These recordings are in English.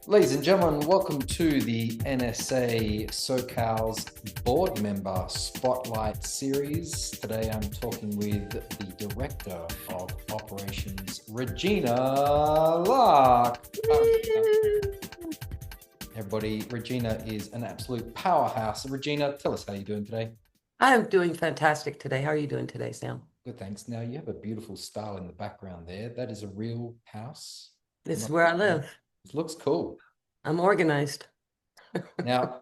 Ladies and gentlemen, welcome to the NSA SoCal's board member spotlight series. Today I'm talking with the Director of Operations, Regina Lark. Everybody, Regina is an absolute powerhouse. Regina, tell us how you're doing today. I'm doing fantastic today. How are you doing today, Sam? Good, thanks. Now you have a beautiful style in the background there. That is a real house. This is where I live. It looks cool. I'm organized. Now,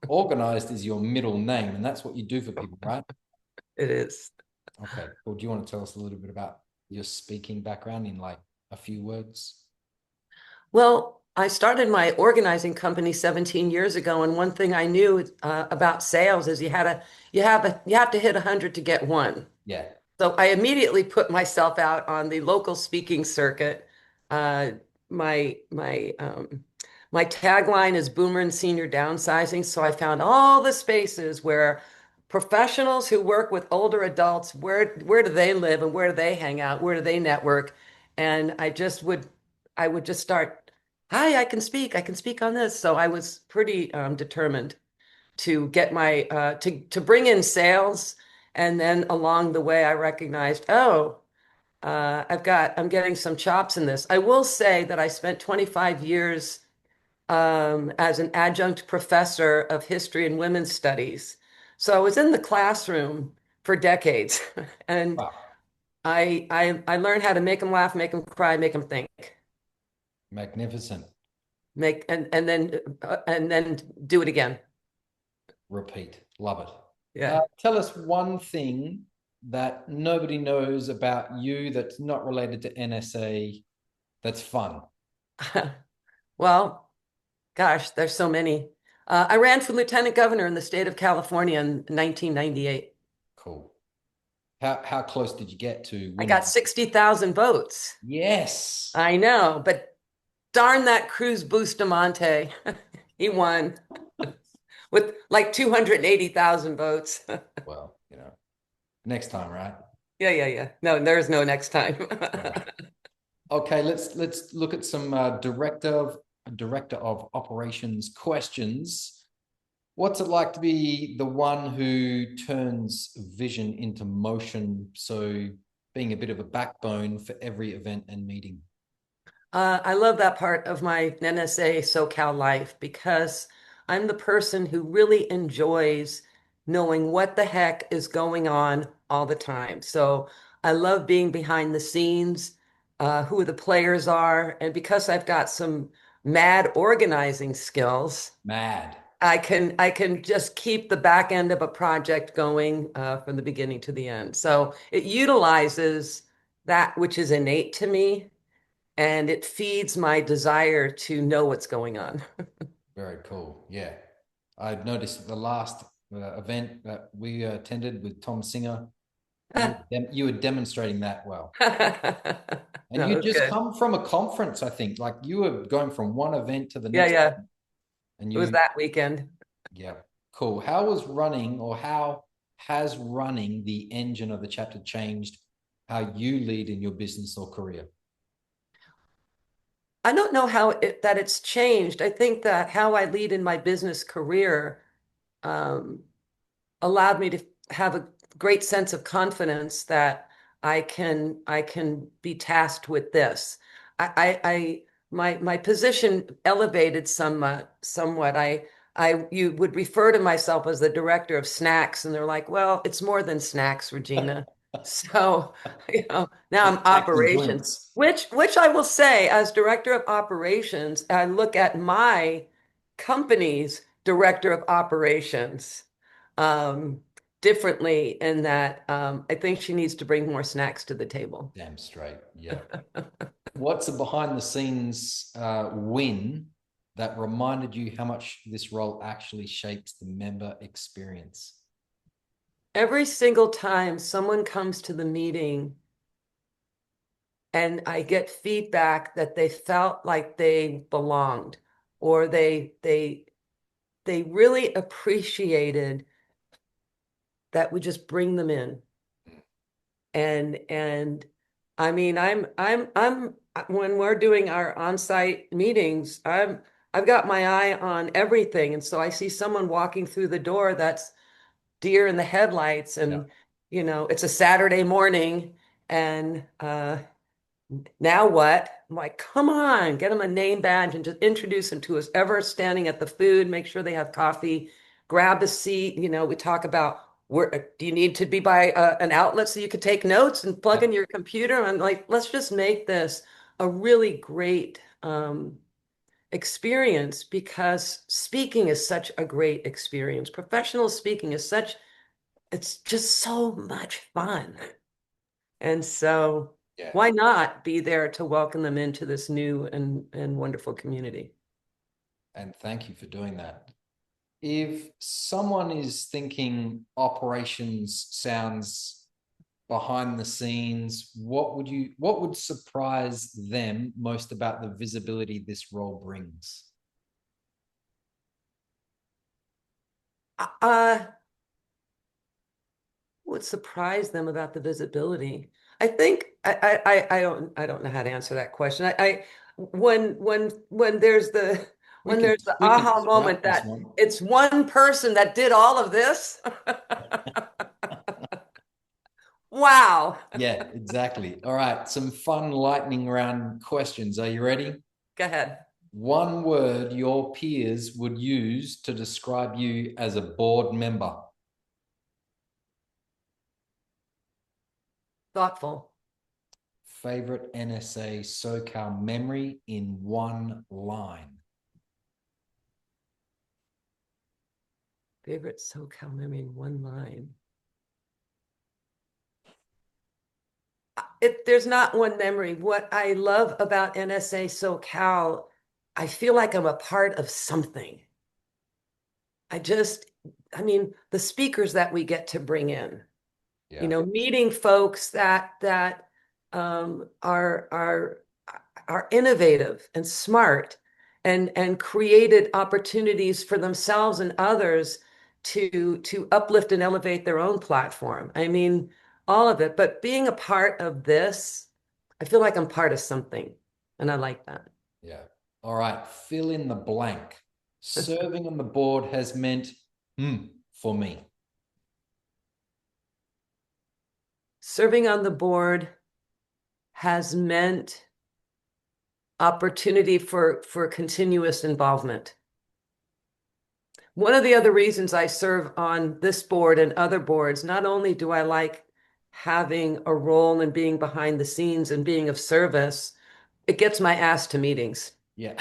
organized is your middle name, and that's what you do for people, right? It is. Okay. Well, do you want to tell us a little bit about your speaking background in like a few words? Well, I started my organizing company 17 years ago, and one thing I knew about sales is you have to hit 100 to get one. Yeah. So I immediately put myself out on the local speaking circuit. Uh, my tagline is Boomer and Senior Downsizing. So I found all the spaces where professionals who work with older adults, where do they live and where do they hang out? Where do they network? And I would just start, hi, I can speak on this. So I was pretty determined to get my to bring in sales, and then along the way I recognized, I'm getting some chops in this. I will say that I spent 25 years as an adjunct professor of history and women's studies. So I was in the classroom for decades, and Wow. I learned how to make them laugh, make them cry, make them think, Magnificent. make and then do it again. Repeat. Love it. Yeah. Tell us one thing that nobody knows about you that's not related to NSA that's fun. Well, gosh, there's so many. I ran for lieutenant governor in the state of California in 1998. Cool. How close did you get to I winning? got 60,000 votes. Yes. I know, but darn that Cruz Bustamante. He won with like 280,000 votes. Well, next time, right? Yeah, yeah, yeah. No, there's no next time. All right. Okay, let's look at some director of operations questions. What's it like to be the one who turns vision into motion? So being a bit of a backbone for every event and meeting. I love that part of my NSA SoCal life because I'm the person who really enjoys knowing what the heck is going on all the time. So I love being behind the scenes, who the players are, and because I've got some mad organizing skills, Mad. I can just keep the back end of a project going from the beginning to the end. So it utilizes that which is innate to me, and it feeds my desire to know what's going on. Very cool. Yeah. I noticed the last event that we attended with Tom Singer, you were demonstrating that well. And No, you it's just good. come from a conference, I think. Like you were going from one event to the Yeah, next yeah. one. And It was you, that weekend. yeah, cool. How was running or how has running the engine of the chapter changed how you lead in your business or career? I don't know that it's changed. I think that how I lead in my business career um, allowed me to have a great sense of confidence that I can be tasked with this. My position elevated somewhat. You would refer to myself as the director of snacks, and they're like, well, it's more than snacks, Regina. So, now I'm It's snacks and operations, drinks. which I will say, as director of operations, I look at my company's director of operations um, differently in that I think she needs to bring more snacks to the table. Damn straight. Yeah. What's a behind the scenes win that reminded you how much this role actually shapes the member experience? Every single time someone comes to the meeting and I get feedback that they felt like they belonged, or they really appreciated that we just bring them in. And I mean, when we're doing our on-site meetings, I've got my eye on everything. And so I see someone walking through the door that's deer in the headlights, Yeah. and it's a Saturday morning, and now what? I'm like, come on, get them a name badge and just introduce them to us ever standing at the food, make sure they have coffee, grab a seat. We talk about where do you need to be by an outlet so you could take notes and plug Yeah. in your computer? I'm like, let's just make this a really great experience, because speaking is such a great experience. Professional speaking is it's just so much fun. And so Yeah. why not be there to welcome them into this new and wonderful community? And thank you for doing that. If someone is thinking operations sounds behind the scenes, what would surprise them most about the visibility this role brings? Uh, what surprised them about the visibility? I think I don't know how to answer that question. When there's the We when can there's the we can aha moment scrap this that one. it's one person that did all of this. Wow. Yeah, exactly. All right, some fun lightning round questions. Are you ready? Go ahead. One word your peers would use to describe you as a board member. Thoughtful. Favorite NSA SoCal memory in one line. Favorite SoCal memory in one line. There's not one memory. What I love about NSA SoCal, I feel like I'm a part of something. I just, I mean, the speakers that we get to bring in, Yeah, meeting folks that are innovative and smart, and created opportunities for themselves and others to uplift and elevate their own platform. I mean, all of it. But being a part of this, I feel like I'm part of something, and I like that. yeah. All right, fill in the blank. Serving on the board has meant for me. Serving on the board has meant opportunity for continuous involvement. One of the other reasons I serve on this board and other boards, not only do I like having a role and being behind the scenes and being of service, it gets my ass to meetings. Yeah.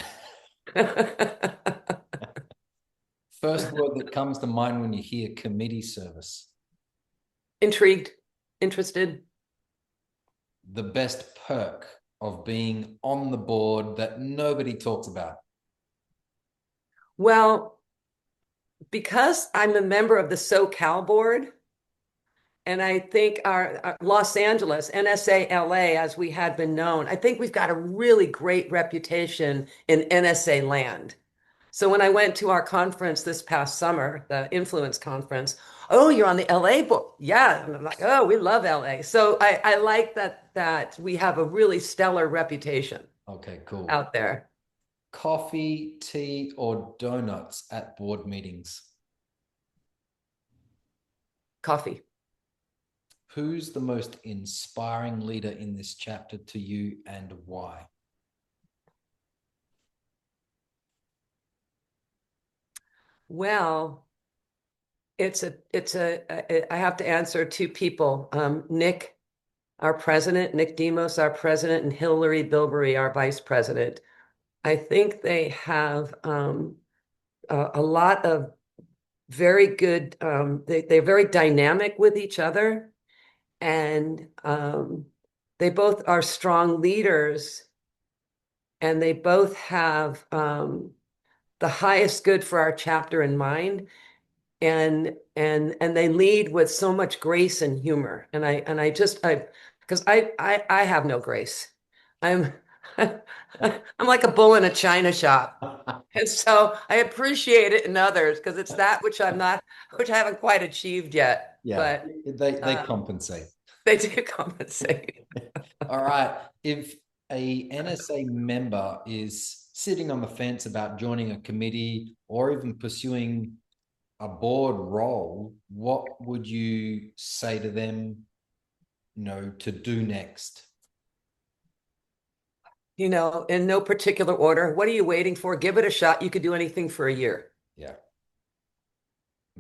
First word that comes to mind when you hear committee service. Intrigued, interested. The best perk of being on the board that nobody talks about. Well, because I'm a member of the SoCal board, and I think our Los Angeles, NSA LA, as we had been known, I think we've got a really great reputation in NSA land. So when I went to our conference this past summer, the Influence Conference, oh, you're on the LA board. Yeah. And I'm like, oh, we love LA. So I like that we have a really stellar reputation Okay, cool. out there. Coffee, tea, or donuts at board meetings? Coffee. Who's the most inspiring leader in this chapter to you and why? Well, I have to answer two people. Nick, our president, Nick Demos, our president, and Hillary Bilberry, our vice president. I think they have a lot of very good, they're very dynamic with each other, and they both are strong leaders, and they both have the highest good for our chapter in mind, and they lead with so much grace and humor. And I just I because I have no grace. I'm I'm like a bull in a china shop. And so I appreciate it in others, because it's that which I haven't quite achieved yet. Yeah, But they um, compensate. they do compensate. All right. If a NSA member is sitting on the fence about joining a committee or even pursuing a board role, what would you say to them, to do next? In no particular order. What are you waiting for? Give it a shot. You could do anything for a year. Yeah.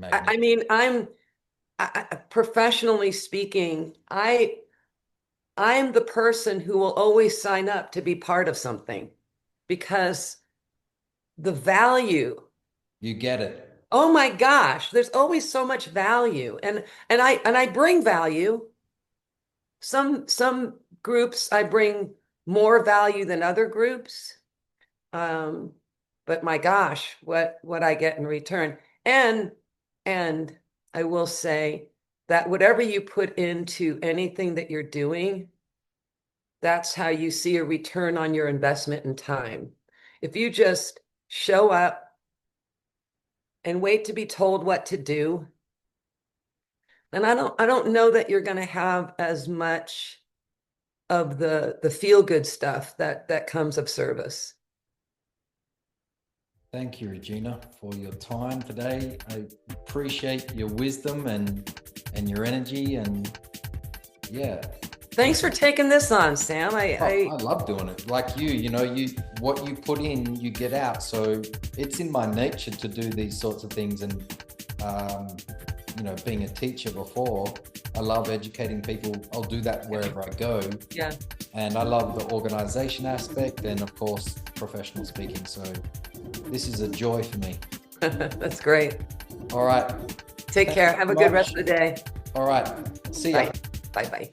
I mean, professionally speaking, I'm the person who will always sign up to be part of something because the value, You get it. oh my gosh, there's always so much value. And I bring value. Some groups I bring more value than other groups. Um, but my gosh, what I get in return. And I will say that whatever you put into anything that you're doing, that's how you see a return on your investment in time. If you just show up and wait to be told what to do, then I don't know that you're going to have as much of the feel good stuff that comes of service. Thank you, Regina, for your time today. I appreciate your wisdom and your energy, and yeah. Thanks for taking this on, Sam. I love doing it. Like you what you put in, you get out. So it's in my nature to do these sorts of things. And being a teacher before, I love educating people. I'll do that wherever I go. Yeah. And I love the organization aspect and of course professional speaking. So this is a joy for me. That's great. All right. Take care. Have a good rest of the day. All right. See ya. Bye. Bye.